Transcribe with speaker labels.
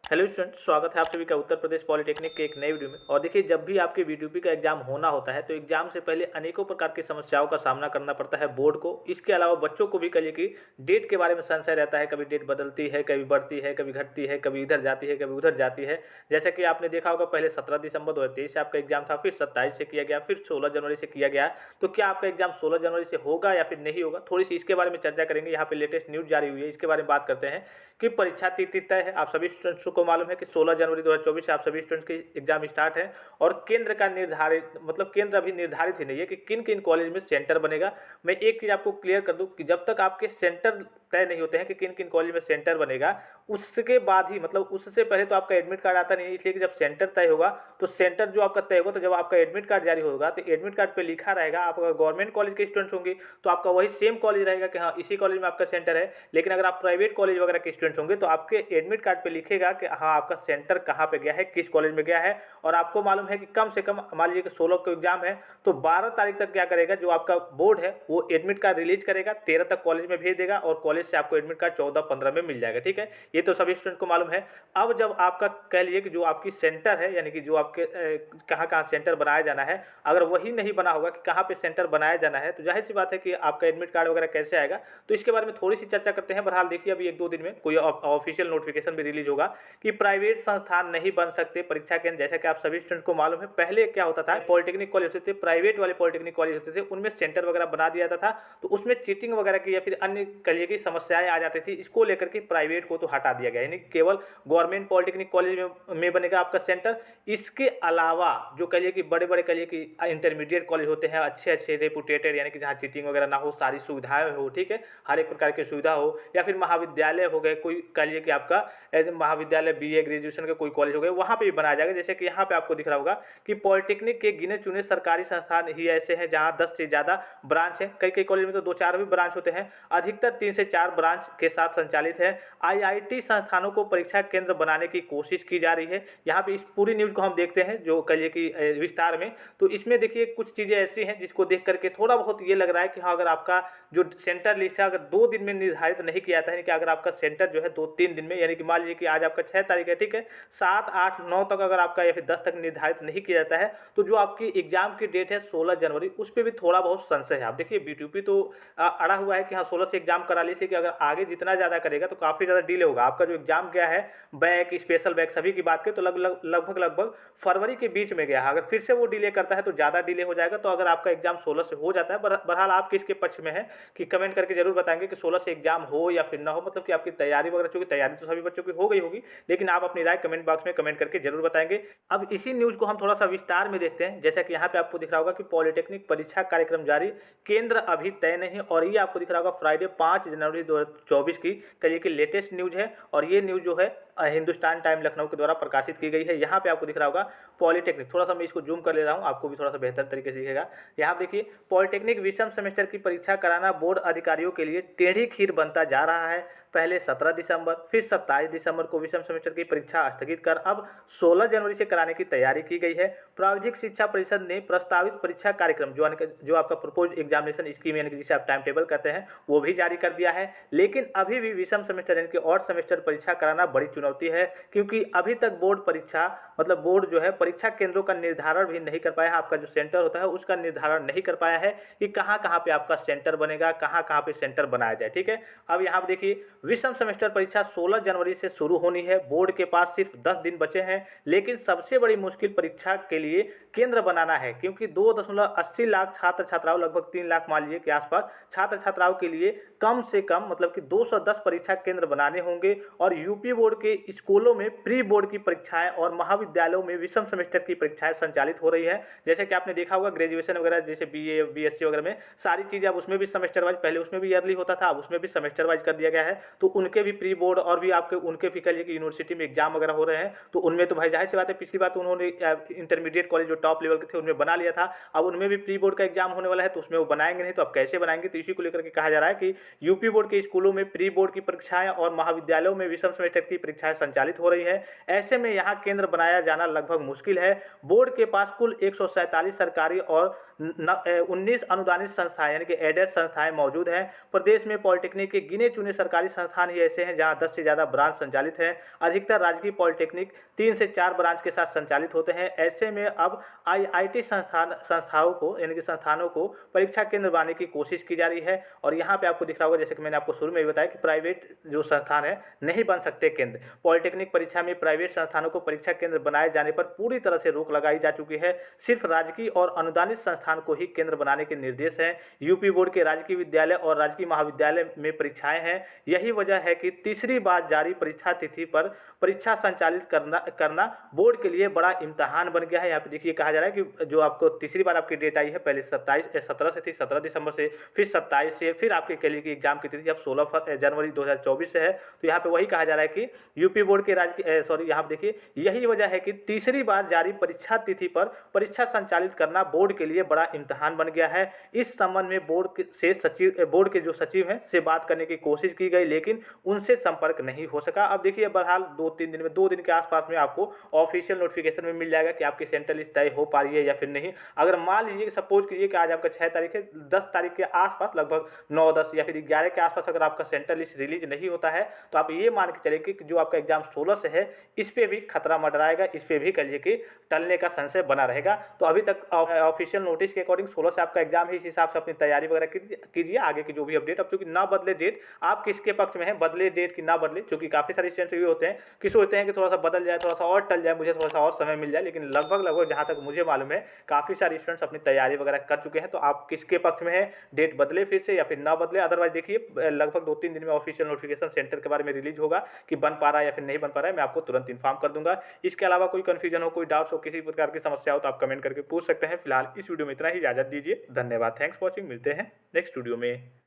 Speaker 1: Hello student, स्वागत है आप सभी का उत्तर प्रदेश पॉलिटेक्निक के एक नए वीडियो में। और देखिए, जब भी आपके बीटीयूपी का एग्जाम होना होता है तो एग्जाम से पहले अनेकों प्रकार की समस्याओं का सामना करना पड़ता है बोर्ड को। इसके अलावा बच्चों को भी कहिए कि डेट के बारे में संशय रहता है। कभी डेट बदलती है, कभी बढ़ती है, कभी घटती है, कभी इधर जाती है, कभी उधर जाती है। जैसा कि आपने देखा होगा, पहले 17 दिसंबर 2023 से आपका एग्जाम था, फिर 27 से किया गया, फिर 16 जनवरी से किया गया। तो क्या आपका एग्जाम 16 जनवरी से होगा या फिर नहीं होगा, थोड़ी सी इसके बारे में चर्चा करेंगे। यहाँ पे लेटेस्ट न्यूज जारी हुई है, इसके बारे में बात करते हैं कि परीक्षा तिथि तय है। आप सभी स्टूडेंट्स को मालूम है कि 16 जनवरी 2024 से आप सभी स्टूडेंट्स की एग्जाम स्टार्ट है। और केंद्र का निर्धारित केंद्र अभी निर्धारित ही नहीं है कि किन किन कॉलेज में सेंटर बनेगा। मैं एक चीज़ आपको क्लियर कर दूं कि जब तक आपके सेंटर तय नहीं होते हैं कि किन किन कॉलेज में सेंटर बनेगा, उसके बाद ही उससे पहले तो आपका एडमिट कार्ड आता नहीं है। इसलिए कि जब सेंटर तय होगा तो सेंटर जो आपका तय होगा, तो जब आपका एडमिट कार्ड जारी होगा तो एडमिट कार्ड पे लिखा रहेगा, आप अगर गवर्नमेंट कॉलेज के स्टूडेंट्स होंगे तो आपका वही सेम कॉलेज रहेगा कि हाँ इसी कॉलेज में आपका सेंटर है। लेकिन अगर आप प्राइवेट कॉलेज वगैरह के स्टूडेंट्स होंगे तो आपके एडमिट कार्ड पे लिखेगा कि हाँ आपका सेंटर कहाँ पे गया है, किस कॉलेज में गया है। और आपको मालूम है कि कम से कम मान लीजिए कि 16 को एग्जाम है तो 12 तारीख तक क्या करेगा, जो आपका बोर्ड है वो एडमिट कार्ड रिलीज करेगा, 13 तक कॉलेज में भेज देगा और कॉलेज से आपको एडमिट कार्ड 14-15 में मिल जाएगा। ठीक है, ये तो सभी स्टूडेंट को मालूम है। अब जब आपका कह लीजिए कि जो आपकी सेंटर है, यानी कि जो आपके कहाँ कहाँ सेंटर बनाया जाना है, अगर वही नहीं बना होगा कि कहाँ पे सेंटर बनाया जाना है, तो जाहिर सी बात है कि आपका एडमिट कार्ड वगैरह कैसे आएगा। तो इसके बारे में थोड़ी सी चर्चा करते हैं। बहरहाल देखिए, अभी 1-2 दिन में कोई ऑफिशियल नोटिफिकेशन भी रिलीज होगा कि प्राइवेट संस्थान नहीं बन सकते परीक्षा केंद्र। जैसा कि आप सभी स्टूडेंट्स को मालूम है, पहले क्या होता था, पॉलिटेक्निक कॉलेज होते थे, प्राइवेट वाले पॉलिटेक्निक कॉलेज होते थे, उनमें सेंटर वगैरह बना दिया जाता था। तो उसमें चीटिंग वगैरह की या फिर अन्य कहिए की समस्याएं आ जाती थी। इसको लेकर के प्राइवेट को तो हटा दिया गया, यानी केवल गवर्नमेंट पॉलिटेक्निक कॉलेज में बनेगा आपका सेंटर। इसके अलावा जो कहिए कि बड़े बड़े कहिए कि इंटरमीडिएट कॉलेज होते हैं, अच्छे अच्छे रेपुटेटेड, यानी कि जहाँ चीटिंग वगैरह ना हो, सारी सुविधाएं हो, ठीक है, हर एक प्रकार की सुविधा हो, या फिर महाविद्यालय हो गए, कोई कहिए कि आपका महाविद्यालय बीए ग्रेजुएशन के कोई कॉलेज हो गए, वहाँ पे भी बनाया जाएगा। जैसे कि यहाँ पे आपको दिख रहा होगा कि पॉलिटेक्निक के गिने चुने सरकारी संस्थान ही ऐसे हैं जहाँ 10 से ज़्यादा ब्रांच है। कई कई कॉलेज में तो 2-4 भी ब्रांच होते हैं, अधिकतर 3 से 4 ब्रांच के साथ संचालित है। आईआईटी संस्थानों को परीक्षा केंद्र बनाने की कोशिश की जा रही है। यहाँ पे इस पूरी न्यूज़ को हम देखते हैं जो कहिए कि विस्तार में। तो इसमें देखिए कुछ चीज़ें ऐसी हैं जिसको देख करके थोड़ा बहुत ये लग रहा है कि हाँ, अगर आपका जो सेंटर लिस्ट है अगर 2 दिन में निर्धारित नहीं किया जाता है, कि अगर आपका सेंटर जो है 2-3 दिन में, यानी कि मान लीजिए कि आज आपका 6 तारीख है, ठीक है, 7, 8, 9 तक अगर आपका या फिर 10 तक निर्धारित नहीं किया जाता है, तो जो आपकी एग्जाम की डेट है 16 जनवरी, उस पर भी थोड़ा बहुत संशय है। आप देखिए, बीटीयूपी तो अड़ा हुआ है कि हाँ 16 से एग्जाम करा लीजिए, कि अगर आगे जितना ज़्यादा करेगा तो काफ़ी ज़्यादा डिले होगा। आपका जो एग्जाम गया है बैक, स्पेशल बैक सभी की बात करें तो लगभग फरवरी के बीच में गया है। अगर फिर से वो डिले करता है तो ज़्यादा डिले हो जाएगा। तो अगर आपका एग्जाम 16 से हो जाता है, बहरहाल आप किसके पक्ष में है कि कमेंट करके जरूर बताएंगे कि 16 से एग्जाम हो या फिर ना हो, मतलब कि आपकी तैयारी वगैरह, चूंकि तैयारी तो सभी बच्चों की हो गई होगी, लेकिन आप अपनी राय कमेंट बॉक्स में कमेंट करके जरूर बताएंगे। अब इसी न्यूज़ को हम थोड़ा सा विस्तार में देखते हैं। जैसा कि यहाँ पे आपको दिख रहा होगा कि पॉलिटेक्निक परीक्षा कार्यक्रम जारी, केंद्र अभी तय नहीं। और ये आपको दिख रहा होगा फ्राइडे 5 जनवरी 2024 की कल की लेटेस्ट न्यूज़ है। और ये न्यूज़ जो है हिंदुस्तान टाइम लखनऊ के द्वारा प्रकाशित की गई है। यहाँ पे आपको दिख रहा होगा पॉलिटेक्निक, थोड़ा सा मैं इसको जूम कर ले रहा हूँ, आपको भी थोड़ा सा बेहतर तरीके से दिखेगा। यहाँ देखिए, पॉलिटेक्निक विषम सेमेस्टर की परीक्षा कराना बोर्ड अधिकारियों के लिए टेढ़ी खीर बनता जा रहा है। पहले 17 दिसंबर, फिर 27 दिसंबर को विषम सेमेस्टर की परीक्षा स्थगित कर अब 16 जनवरी से कराने की तैयारी की गई है। प्राविधिक शिक्षा परिषद ने प्रस्तावित परीक्षा कार्यक्रम जो आपका प्रपोज एग्जामिनेशन स्कीम, यानी कि जिसे आप टाइम टेबल कहते हैं, वो भी जारी कर दिया है। लेकिन अभी भी विषम सेमेस्टर यानी कि ऑड सेमेस्टर परीक्षा कराना बड़ी चुनौती है, क्योंकि अभी तक बोर्ड परीक्षा बोर्ड जो है परीक्षा केंद्रों का निर्धारण भी नहीं कर पाया है। आपका जो सेंटर होता है उसका निर्धारण नहीं कर पाया है कि कहाँ कहाँ पे आपका सेंटर बनेगा, कहाँ कहाँ पे सेंटर बनाया जाए। ठीक है, अब यहाँ पे देखिए, विषम सेमेस्टर परीक्षा 16 जनवरी से शुरू होनी है। बोर्ड के पास सिर्फ 10 दिन बचे हैं, लेकिन सबसे बड़ी मुश्किल परीक्षा के लिए केंद्र बनाना है, क्योंकि 2.80 लाख छात्र छात्राओं, लगभग 3 लाख मान लीजिए के आसपास छात्र छात्राओं के लिए कम से कम कि 210 परीक्षा केंद्र बनाने होंगे। और यूपी बोर्ड के स्कूलों में प्री बोर्ड की परीक्षाएं और महाविद्यालयों में विषम सेमेस्टर की परीक्षाएं संचालित हो रही है। जैसे कि आपने देखा होगा ग्रेजुएशन वगैरह, जैसे बीए बीएससी वगैरह में सारी चीज़ें अब उसमें भी सेमेस्टर वाइज, पहले उसमें भी ईयरली होता था, अब उसमें भी सेमेस्टर वाइज कर दिया गया है। तो उनके भी प्री बोर्ड और भी आपके उनके भी कहिए कि यूनिवर्सिटी में एग्जाम वगैरह हो रहे हैं। तो उनमें तो भाई जाहिर सी बात है, पिछली बार तो उन्होंने इंटरमीडिएट कॉलेज जो टॉप लेवल के थे उनमें बना लिया था, अब उनमें भी प्री बोर्ड का एग्जाम होने वाला है, तो उसमें वो बनाएंगे नहीं, तो अब कैसे बनाएंगे। तो इसी को लेकर के कहा जा रहा है कि यूपी बोर्ड के स्कूलों में प्री बोर्ड की परीक्षाएं और महाविद्यालयों में विषम सेमेस्टर की परीक्षाएं संचालित हो रही है। ऐसे में यहाँ केंद्र बनाया जाना लगभग मुश्किल है। बोर्ड के पास कुल 147 सरकारी और 19 अनुदानित संस्थाएं यानी कि एडेड संस्थाएं मौजूद हैं। प्रदेश में पॉलिटेक्निक के गिने चुने सरकारी संस्थान ही ऐसे हैं जहां 10 से ज़्यादा ब्रांच संचालित हैं। अधिकतर राजकीय पॉलिटेक्निक 3 से 4 ब्रांच के साथ संचालित होते हैं। ऐसे में अब आईआईटी संस्थाओं को यानी कि संस्थानों को परीक्षा केंद्र बनाने की कोशिश की जा रही है। और यहाँ पे आपको दिख रहा होगा, जैसे कि मैंने आपको शुरू में भी बताया कि प्राइवेट जो संस्थान है नहीं बन सकते केंद्र। पॉलिटेक्निक परीक्षा में प्राइवेट संस्थानों को परीक्षा केंद्र बनाए जाने पर पूरी तरह से रोक लगाई जा चुकी है। सिर्फ राजकीय और अनुदानित संस्थान को ही केंद्र बनाने के निर्देश हैं। यूपी बोर्ड के राजकीय विद्यालय और राजकीय महाविद्यालय में परीक्षाएं हैं। यही वजह है कि तीसरी बार जारी परीक्षा तिथि पर परीक्षा संचालित करना बोर्ड के लिए बड़ा इम्तहान बन गया है। यहाँ पे देखिए कहा जा रहा है कि जो आपको तीसरी बार आपकी डेट आई है, पहले 17 से थी, 17 दिसंबर से, फिर 27 से, फिर आपके कह लीजिए कि एग्जाम की तिथि अब 16 जनवरी 2024 से है। तो यहाँ पे वही कहा जा रहा है कि यूपी बोर्ड के यहाँ पे देखिए यही वजह है कि तीसरी बार जारी परीक्षा तिथि पर परीक्षा संचालित करना बोर्ड के लिए बड़ा इम्तहान बन गया है। इस संबंध में बोर्ड के जो सचिव हैं से बात करने की कोशिश की गई, लेकिन उनसे संपर्क नहीं हो सका। अब देखिए बहरहाल 2 दिन के आसपास में आपको ऑफिशियल नोटिफिकेशन में मिल जाएगा कि आपकी सेंट्रल लिस्ट तय हो पा रही है या फिर नहीं। अगर मान लीजिए सपोज कीजिए कि आज आपका 6 तारीख है, 10 तारीख के आसपास लगभग 9, 10 या फिर 11 के आसपास अगर आपका सेंट्रल लिस्ट रिलीज नहीं होता है तो आप ये मान के चलेंगे कि जो आपका एग्जाम 16 से है इस पर भी खतरा मंडराएगा, इस पर भी कहिए कि टलने का संशय बना रहेगा। तो अभी तक ऑफिशियल नोटिस के अकॉर्डिंग 16 से आपका एग्जाम है, इस हिसाब से अपनी तैयारी वगैरह कीजिए। आगे की जो भी अपडेट, अब चूंकि ना बदले डेट, आप किसके पक्ष में है, बदले डेट की ना बदले, क्योंकि काफ़ी सारे स्टूडेंट्स ये होते हैं कि सोचते हैं कि थोड़ा सा बदल जाए, थोड़ा सा और टल जाए, मुझे थोड़ा सा और समय मिल जाए, लेकिन लगभग जहाँ तक मुझे मालूम है काफ़ी सारे स्टूडेंट्स अपनी तैयारी वगैरह कर चुके हैं। तो आप किसके पक्ष में है, डेट बदले फिर से या फिर ना बदले। अदरवाइज देखिए लगभग 2-3 दिन में ऑफिशियल नोटिफिकेशन सेंटर के बारे में रिलीज होगा कि बन पा रहा है या फिर नहीं बन पा रहा है, मैं आपको तुरंत इन्फॉर्म कर दूंगा। इसके अलावा कोई कंफ्यूजन हो, कोई डाउट्स हो, किसी प्रकार की समस्या हो तो आप कमेंट करके पूछ सकते हैं। फिलहाल इस वीडियो में इतना ही, इजाजत दीजिए, धन्यवाद, थैंक्स फॉर वॉचिंग, मिलते हैं नेक्स्ट वीडियो में।